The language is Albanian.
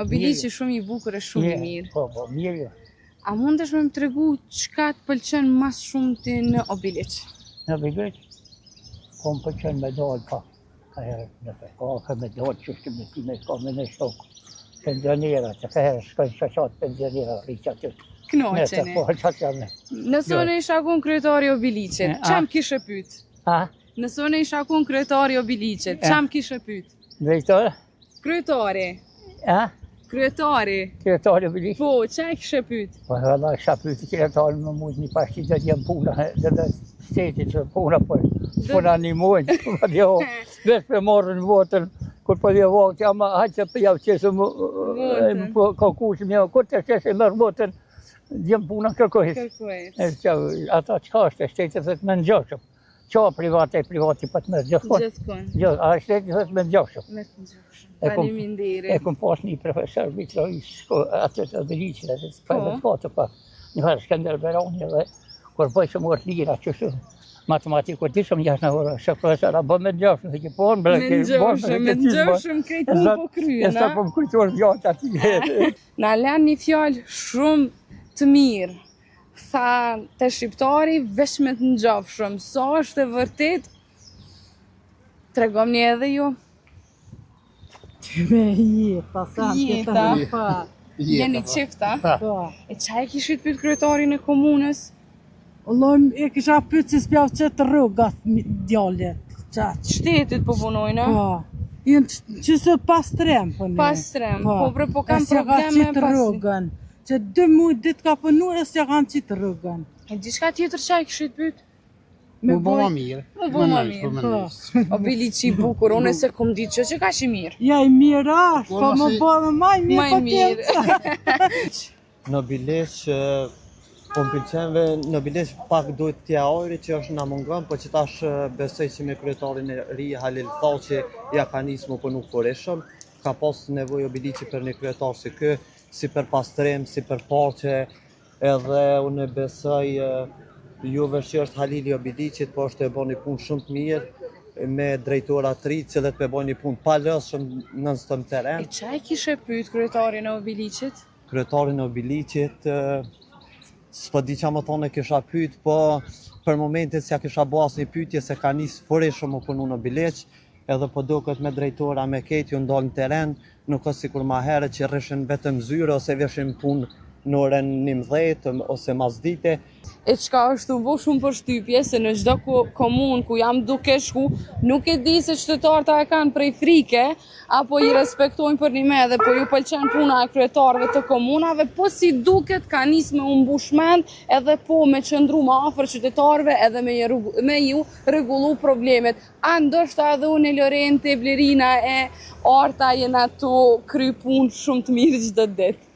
Obiliqi shumë i bukur e shumë i mirë. Po, mirë. A mundesh me më tregu çka të pëlqen mas shumë ti në Obiliq? Në Obiliq, po më pëlqen me dalë pa. Ka herë në ka me dalë që shtë me ty me ka me në shokë. Pensionera, që ka herë shkojnë shashat pensionera, rriqa të Knoqeni. Po, qatë janë. Nëse unë isha kun kryetari i Obiliqit, çam kishe pyet? A? Nëse unë isha kun kryetari i Obiliqit, çam kishe pyet? Drejtore? Kryetari. A? Kryetari. Kryetari Obiliq? Po, çaj kishe pyet? Po, valla, isha pyet kryetari më mujtë një pashti dhe t'jem puna dhe shtetit që puna po na animojnë, po dhe vesh për marrën votën, kur po dhe votë, jam haqë që për javë qesë më konkursim, kur të qesë mërë votën, djem puna kërkojës. Ata qka është e shtetit dhe të më nëgjoshëm. Qa privati për të më gjithkon. A shtetit dhe të më nëgjoshëm. Me të nëgjoshëm. Faleminderit. E kum pas një profesor vitrojës, atë të Obiliqit, dhe të përve të fatë pak. Një farë Skënder Beroni dhe kur bëjshëm orë lira që shumë matematikë, të shumë jashtë në orë, shë profesor, a bë me nëgjoshëm, dhe ki ponë, bre, me nëgjoshëm, krejt një po kryen, e sa po më kujtuar vjatë ati. Na len një fjallë shumë të mirë. Tha të shqiptari veç me të nëgjofshëm. Sa është e vërtet? Tregom një edhe ju. Me jeta, sa Jeta. Jeni qifta? Po. E qaj kishit pyet kryetarin e komunës? Allah, e kisha pyet që s'pjav qëtë rrugat djallet. Shtetit po punojnë? Po. Jënë që se pastrem, po ne. Pastrem, po kam probleme pastrem. Rrugën. Që 2 muaj ditë ka punu e s'ja kanë qitë rrugën. E diçka tjetër qaj kishit pyet? Mu bo ma mirë. Mu bo ma mirë. Obiliqi i bukur, unë se kum ditë që ka shi mirë. Ja i mirë ashtë, po më bo dhe maj mirë po mirë. Në Obiliq, po më pëlqenve, në Obiliq pak duhet t'ja ojri që është nga mungën, po që tash besoj që me kryetarin e ri Halil thau që ja ka nisë më punu përishëm, ka pas nevoj Obiliqi për një kryetar si kë, si për pastrem, si për parqe, edhe unë besoj juve që është Halili Obiliqit, po është e bo një punë shumë të mirë, me drejtora të ri, cilët me bo një punë pa lëshëm në stëm teren. E qaj kishe pyet kryetarin e Obiliqit? Kryetarin e Obiliqit, s'po di qa më thonë e kisha pyet, po për momentit s'ja kisha bo asë një pyetje se ka nisë fërishëm më punu në Obiliq, edhe po duket me drejtora me ketë ju ndonë në teren, nuk është sikur ma herë që rrishin vetëm zyre ose veshin punë në orën 11 ose masdite. E qka është të bo shumë përshtypje se në çdo komunë ku jam duke shku, nuk e di se qytetarët e kanë prej frike, apo i respektojnë për një me dhe po ju pëlqen puna e kryetarëve të komunave, po si duket ka nis me umbushment edhe po me qëndru më afër qytetarëve edhe me ju rregullu problemet. A ndoshta edhe unë Lorente, Blerina e Arta jena tu kry punë shumë të mirë çdo ditë.